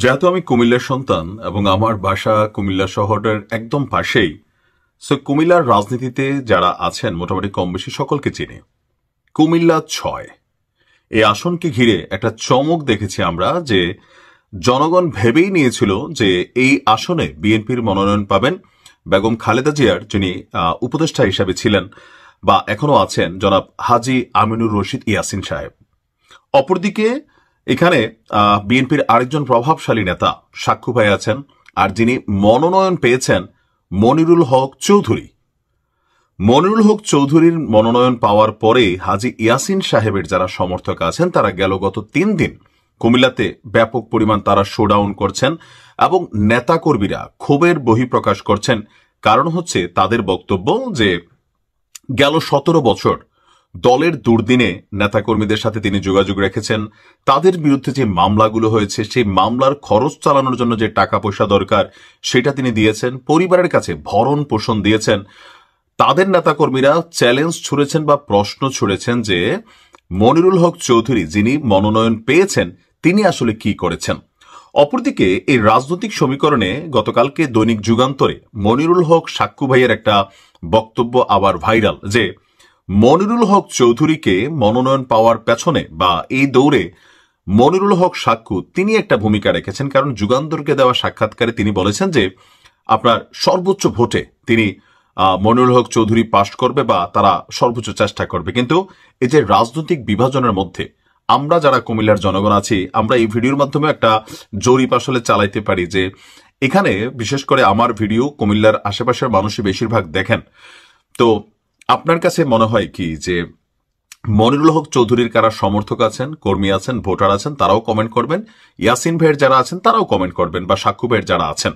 যেহেতু আমি কুমিল্লার সন্তান এবং আমার বাসা কুমিল্লা শহরের একদম পাশেই, সো কুমিল্লার রাজনীতিতে যারা আছেন মোটামুটি কম বেশি সকলকে চিনি। কুমিল্লা ৬ এই আসনকে ঘিরে একটা চমক দেখেছি আমরা, যে জনগণ ভেবেই নিয়েছিল যে এই আসনে বিএনপির মনোনয়ন পাবেন বেগম খালেদা জিয়ার, যিনি উপদেষ্টা হিসাবে ছিলেন বা এখনো আছেন, জনাব হাজী আমিনুর রশিদ ইয়াসিন সাহেব। অপরদিকে এখানে বিএনপির আরেকজন প্রভাবশালী নেতা সাক্ষ্য ভাই আছেন, আর যিনি মনোনয়ন পেয়েছেন মনিরুল হক চৌধুরী। মনিরুল হক চৌধুরীর মনোনয়ন পাওয়ার পরে হাজী ইয়াসিন সাহেবের যারা সমর্থক আছেন তারা গত ৩ দিন কুমিল্লাতে ব্যাপক পরিমাণ তারা শোডাউন করছেন এবং নেতাকর্মীরা ক্ষোভের বহিঃপ্রকাশ করছেন। কারণ হচ্ছে তাদের বক্তব্য যে ১৭ বছর দলের দুর্দিনে নেতাকর্মীদের সাথে তিনি যোগাযোগ রেখেছেন, তাদের বিরুদ্ধে যে মামলাগুলো হয়েছে সেই মামলার খরচ চালানোর জন্য যে টাকা পয়সা দরকার সেটা তিনি দিয়েছেন, পরিবারের কাছে ভরণ পোষণ দিয়েছেন। তাদের নেতাকর্মীরা চ্যালেঞ্জ ছুড়েছেন বা প্রশ্ন ছুড়েছেন যে মনিরুল হক চৌধুরী যিনি মনোনয়ন পেয়েছেন তিনি আসলে কি করেছেন। অপরদিকে এই রাজনৈতিক সমীকরণে গতকালকে দৈনিক যুগান্তরে মনিরুল হক সাক্ষ্য ভাইয়ের একটা বক্তব্য আবার ভাইরাল, যে মনিরুল হক চৌধুরীকে মনোনয়ন পাওয়ার পেছনে বা এই দৌড়ে মনিরুল হক সাক্ষ্য তিনি একটা ভূমিকা রেখেছেন। কারণ যুগান্তরকে দেওয়া সাক্ষাৎকারে তিনি বলেছেন যে আপনার সর্বোচ্চ ভোটে তিনি মনিরুল হক চৌধুরী পাশ করবে বা তারা সর্বোচ্চ চেষ্টা করবে। কিন্তু এই যে রাজনৈতিক বিভাজনের মধ্যে আমরা যারা কুমিল্লার জনগণ আছি, আমরা এই ভিডিওর মাধ্যমে একটা জরিপ আসলে চালাইতে পারি যে এখানে বিশেষ করে আমার ভিডিও কুমিল্লার আশেপাশের মানুষই বেশিরভাগ দেখেন। তো আপনার কাছে মনে হয় কি যে মনিরুল হক চৌধুরীর কারা সমর্থক আছেন, কর্মী আছেন, ভোটার আছেন, তারাও কমেন্ট করবেন। ইয়াসিন ভাইয়ের যারা আছেন তারাও কমেন্ট করবেন, বা সাক্ষ্য ভাইয়ের যারা আছেন।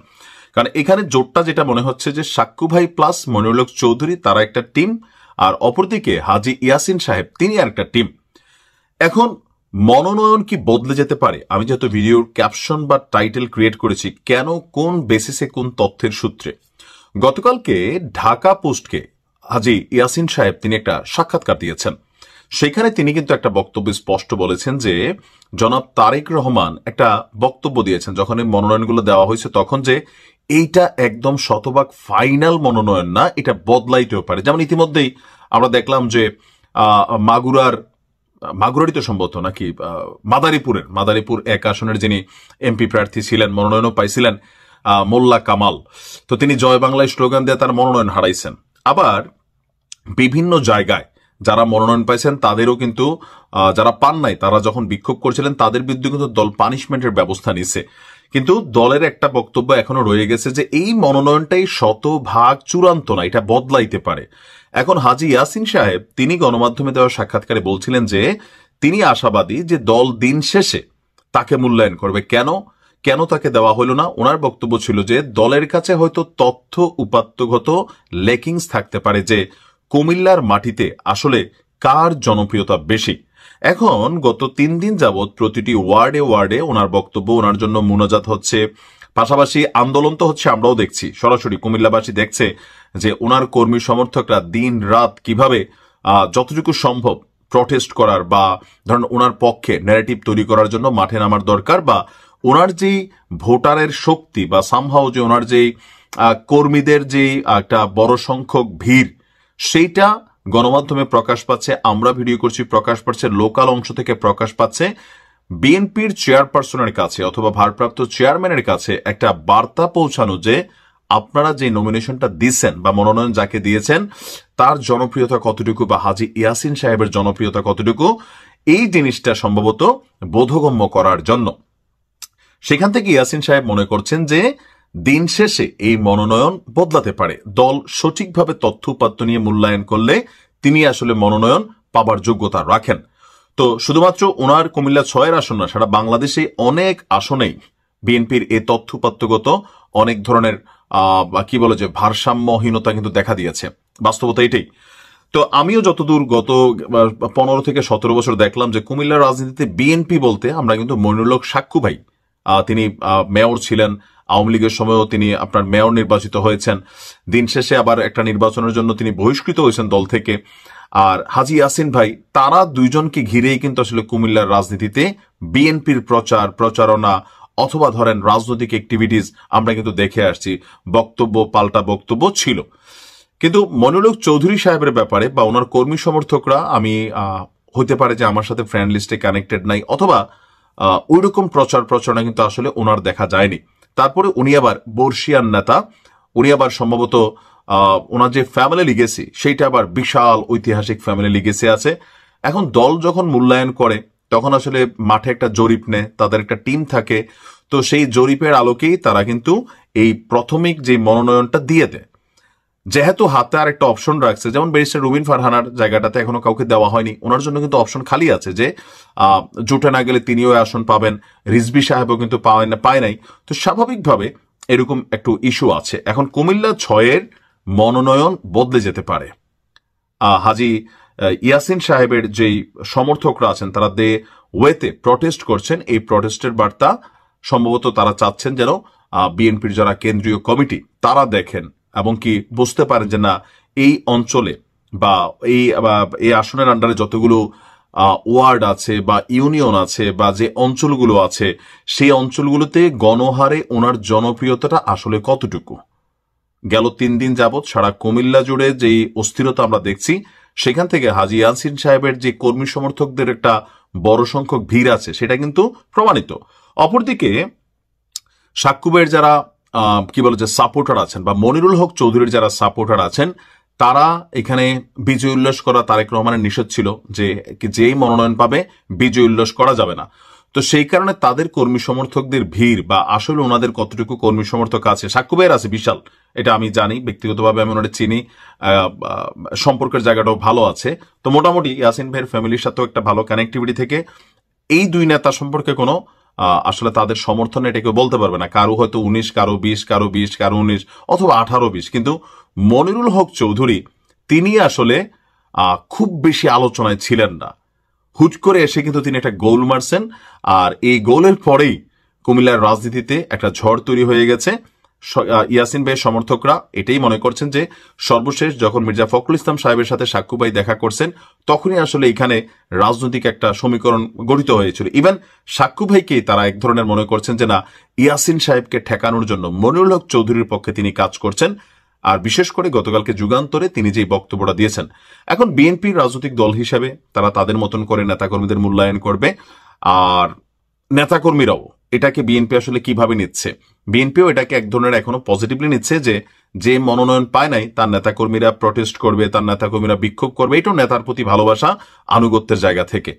কারণ এখানে জোটটা যেটা মনে হচ্ছে যে সাক্ষ্য ভাই প্লাস মনিরুল হক চৌধুরী তারা একটা টিম, আর অপরদিকে হাজী ইয়াসিন সাহেব তিনি আর একটা টিম। এখন মনোনয়ন কি বদলে যেতে পারে? আমি যেহেতু ভিডিওর ক্যাপশন বা টাইটেল ক্রিয়েট করেছি, কেন, কোন বেসিসে, কোন তথ্যের সূত্রে, গতকালকে ঢাকা পোস্টকে হাজী ইয়াসিন সাহেব তিনি একটা সাক্ষাৎকার দিয়েছেন। সেখানে তিনি কিন্তু একটা বক্তব্য স্পষ্ট বলেছেন যে জনাব তারেক রহমান একটা বক্তব্য দিয়েছেন যখন এই মনোনয়নগুলো দেওয়া হয়েছে তখন, যে এইটা একদম শতভাগ ফাইনাল মনোনয়ন না, এটা বদলাইতেও পারে। যেমন ইতিমধ্যেই আমরা দেখলাম যে মাগুরারই তো সম্ভবত নাকি মাদারীপুর ১ আসনের যিনি এমপি প্রার্থী ছিলেন, মনোনয়নও পাইছিলেন মোল্লা কামাল, তো তিনি জয় বাংলায় স্লোগান দিয়ে তার মনোনয়ন হারাইছেন। আবার বিভিন্ন জায়গায় যারা মনোনয়ন পাইছেন তাদেরও কিন্তু যারা পান নাই তারা যখন বিক্ষোভ করছিলেন তাদের বিরুদ্ধে কিন্তু দল পানিশমেন্টের ব্যবস্থা নিছে। কিন্তু দলের একটা বক্তব্য এখনো রয়ে গেছে যে এই মনোনয়নটাই শতভাগ চূড়ান্ত না, এটা বদলাইতে পারে। এখন হাজী ইয়াসিন সাহেব তিনি গণমাধ্যমে দেওয়া সাক্ষাৎকারে বলছিলেন যে তিনি আশাবাদী যে দল দিন শেষে তাকে মূল্যায়ন করবে। কেন তাকে দেওয়া হলো না? ওনার বক্তব্য ছিল যে দলের কাছে হয়তো তথ্য উপাত্তগত লেকিংস থাকতে পারে যে কুমিল্লার মাটিতে আসলে কার জনপ্রিয়তা বেশি। এখন গত ৩ দিন যাবৎ প্রতিটি ওয়ার্ডে ওনার বক্তব্য, ওনার জন্য মুনাজাত হচ্ছে, পাশাপাশি আন্দোলন তো হচ্ছে, আমরাও দেখছি, সরাসরি কুমিল্লাবাসী দেখছে যে ওনার কর্মী সমর্থকরা দিন রাত কিভাবে যতটুকু সম্ভব প্রটেস্ট করার বা ধরেন ওনার পক্ষে ন্যারেটিভ তৈরি করার জন্য মাঠে নামার দরকার, বা ওনার যেই ভোটারের শক্তি বা সামহাও যে ওনার যেই কর্মীদের যে একটা বড় সংখ্যক ভিড় সেইটা গণমাধ্যমে প্রকাশ পাচ্ছে, আমরা ভিডিও করছি, প্রকাশ পাচ্ছে, লোকাল অংশ থেকে প্রকাশ পাচ্ছে। বিএনপির চেয়ারপারসনের কাছে অথবা ভারপ্রাপ্ত চেয়ারম্যানের কাছে একটা বার্তা পৌঁছানো যে আপনারা যে নমিনেশনটা দিচ্ছেন বা মনোনয়ন যাকে দিয়েছেন তার জনপ্রিয়তা কতটুকু বা হাজী ইয়াসিন সাহেবের জনপ্রিয়তা কতটুকু, এই জিনিসটা সম্ভবত বোধগম্য করার জন্য। সেখান থেকে ইয়াসিন সাহেব মনে করছেন যে দিন শেষে এই মনোনয়ন বদলাতে পারে, দল সঠিকভাবে তথ্য উপাত্ত নিয়ে মূল্যায়ন করলে তিনি আসলে মনোনয়ন পাবার যোগ্যতা রাখেন। তো শুধুমাত্র ওনার কুমিল্লা ৬ আসন না, সারা বাংলাদেশে অনেক আসনেই বিএনপির এই তথ্য উপাত্তগত অনেক ধরনের কি বলে যে ভারসাম্যহীনতা কিন্তু দেখা দিয়েছে, বাস্তবতা এটাই। তো আমিও যতদূর গত ১৫ থেকে ১৭ বছর দেখলাম যে কুমিল্লার রাজনীতিতে বিএনপি বলতে আমরা কিন্তু মনিরুল হক সাক্ষ্য ভাই, তিনি মেয়র ছিলেন, আওয়ামী লীগের সময়ও তিনি আপনার মেয়র নির্বাচিত হয়েছেন, দিন শেষে আবার একটা নির্বাচনের জন্য তিনি বহিষ্কৃত হয়েছেন দল থেকে। আর হাজী ইয়াসিন ভাই, তারা দুইজনকে ঘিরেই কিন্তু আসলে কুমিল্লার রাজনীতিতে বিএনপির প্রচারণা অথবা ধরেন রাজনৈতিক অ্যাক্টিভিটিস আমরা কিন্তু দেখে আসছি, বক্তব্য পাল্টা বক্তব্য ছিল। কিন্তু মনিরুল হক চৌধুরী সাহেবের ব্যাপারে বা ওনার কর্মী সমর্থকরা, আমি হতে পারে যে আমার সাথে ফ্রেন্ড লিস্টে কানেক্টেড নাই, অথবা ওইরকম প্রচার প্রচারণা কিন্তু আসলে ওনার দেখা যায়নি। তারপরে উনি আবার বর্ষিয়ান নেতা, উনি আবার সম্ভবত ওনার যে ফ্যামিলি লিগেসি সেইটা আবার বিশাল ঐতিহাসিক ফ্যামিলি লিগেসি আছে। এখন দল যখন মূল্যায়ন করে তখন আসলে মাঠে একটা জরিপ নেয়, তাদের একটা টিম থাকে, তো সেই জরিপের আলোকেই তারা কিন্তু এই প্রাথমিক যে মনোনয়নটা দিয়ে দেয়। যেহেতু হাতে আর একটা অপশন রাখছে, যেমন ব্যারিস্টার রুবিন ফারহানার জায়গাটাতে এখনো কাউকে দেওয়া হয়নি, ওনার জন্য কিন্তু অপশন খালি আছে যে জোটে না গেলে তিনিও আসন পাবেন, রিজভী সাহেবও কিন্তু পায় নাই। তো স্বাভাবিকভাবে এরকম একটু ইস্যু আছে। এখন কুমিল্লা 6-এর মনোনয়ন বদলে যেতে পারে। হাজি ইয়াসিন সাহেবের যেই সমর্থকরা আছেন তারা দে ওয়েতে প্রটেস্ট করছেন, এই প্রটেস্টের বার্তা সম্ভবত তারা চাচ্ছেন যেন বিএনপির যারা কেন্দ্রীয় কমিটি তারা দেখেন এবং কি বুঝতে পারেন যে না, এই অঞ্চলে বা এই আসনের আন্ডারে যতগুলো ওয়ার্ড আছে বা ইউনিয়ন আছে বা যে অঞ্চলগুলো আছে, সেই অঞ্চলগুলোতে গণহারে ওনার জনপ্রিয়তাটা আসলে কতটুকু। গেল 3 দিন যাবৎ সারা কুমিল্লা জুড়ে যেই অস্থিরতা আমরা দেখছি, সেখান থেকে হাজি ইয়াসিন সাহেবের যে কর্মী সমর্থকদের একটা বড় সংখ্যক ভিড় আছে সেটা কিন্তু প্রমাণিত। অপরদিকে সাক্কুবের যারা কি বলে যে সাপোর্টার আছেন বা মনিরুল হক চৌধুরীর যারা সাপোর্টার আছেন, তারা এখানে বিজয় উল্লাস করা তারেক রহমানের নিষেধ ছিল যে যেই মনোনয়ন পাবে বিজয় উল্লাস করা যাবে না। তো সেই কারণে তাদের কর্মী সমর্থকদের ভিড় বা আসলে ওনাদের কতটুকু কর্মী সমর্থক আছে, সাক্কুবের আছে বিশাল, এটা আমি জানি, ব্যক্তিগতভাবে আমি ওনাদের চিনি, সম্পর্কের জায়গাটাও ভালো আছে। তো মোটামুটি ইয়াসিন ভাইয়ের ফ্যামিলির সাথেও একটা ভালো কানেক্টিভিটি থেকে এই দুই নেতা সম্পর্কে কোনো আসলে তাদের সমর্থন এটা কেউ বলতে পারবে না। কারো হয়তো 19, কারো 20, কারো 20, কারো 19 অথবা 18-20, কিন্তু মনিরুল হক চৌধুরী তিনি আসলে খুব বেশি আলোচনায় ছিলেন না। হুট করে এসে কিন্তু তিনি একটা গোল মারছেন, আর এই গোলের পরেই কুমিল্লার রাজনীতিতে একটা ঝড় তৈরি হয়ে গেছে। ইয়াসিন ভাইয়ের সমর্থকরা এটাই মনে করছেন যে সর্বশেষ যখন মির্জা ফখরুল ইসলাম সাহেবের সাথে সাক্কু ভাই দেখা করছেন তখনই আসলে এখানে রাজনৈতিক একটা সমীকরণ গঠিত হয়েছিল। ইভেন সাক্কু ভাইকে তারা এক ধরনের মনে করছেন যে না, ইয়াসিন সাহেবকে ঠেকানোর জন্য মনিরুল হক চৌধুরীর পক্ষে তিনি কাজ করছেন। আর বিশেষ করে গতকালকে যুগান্তরে তিনি যে বক্তব্যটা দিয়েছেন, এখন বিএনপির রাজনৈতিক দল হিসেবে তারা তাদের মতন করে নেতাকর্মীদের মূল্যায়ন করবে। আর নেতাকর্মীরাও এটাকে বিএনপি আসলে কিভাবে নিচ্ছে, বিএনপিও এটাকে এক ধরনের এখনো পজিটিভলি নিচ্ছে যে মনোনয়ন পায় নাই তার নেতাকর্মীরা প্রটেস্ট করবে, তার নেতাকর্মীরা বিক্ষোভ করবে, এটাও নেতার প্রতি ভালোবাসা আনুগত্যের জায়গা থেকে।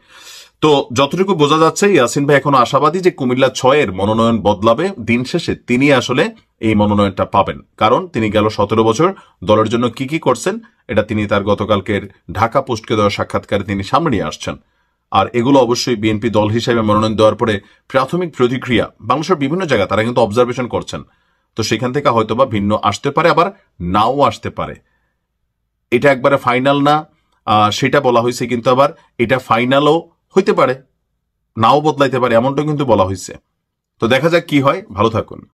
তো যতটুকু বোঝা যাচ্ছে ইয়াসিন ভাই এখনো আশাবাদী যে কুমিল্লা 6-এর মনোনয়ন বদলাবে, দিন শেষে তিনি আসলে এই মনোনয়নটা পাবেন। কারণ তিনি গেল 17 বছর দলের জন্য কি কি করছেন এটা তিনি তার গতকালকের ঢাকা পোস্টকে দেওয়া সাক্ষাৎকারে তিনি সামনে নিয়ে আসছেন। আর এগুলো অবশ্যই বিএনপি দল হিসেবে মনোনয়ন দেওয়ার পরে প্রাথমিক প্রতিক্রিয়া বাংলাদেশের বিভিন্ন জায়গায় তারা কিন্তু অবজারভেশন করছেন। তো সেখান থেকে হয়তোবা ভিন্ন আসতে পারে, আবার নাও আসতে পারে। এটা একবারে ফাইনাল না সেটা বলা হয়েছে, কিন্তু আবার এটা ফাইনালও হইতে পারে, নাও বদলাইতে পারে, এমনটা কিন্তু বলা হয়েছে। তো দেখা যাক কি হয়। ভালো থাকুন।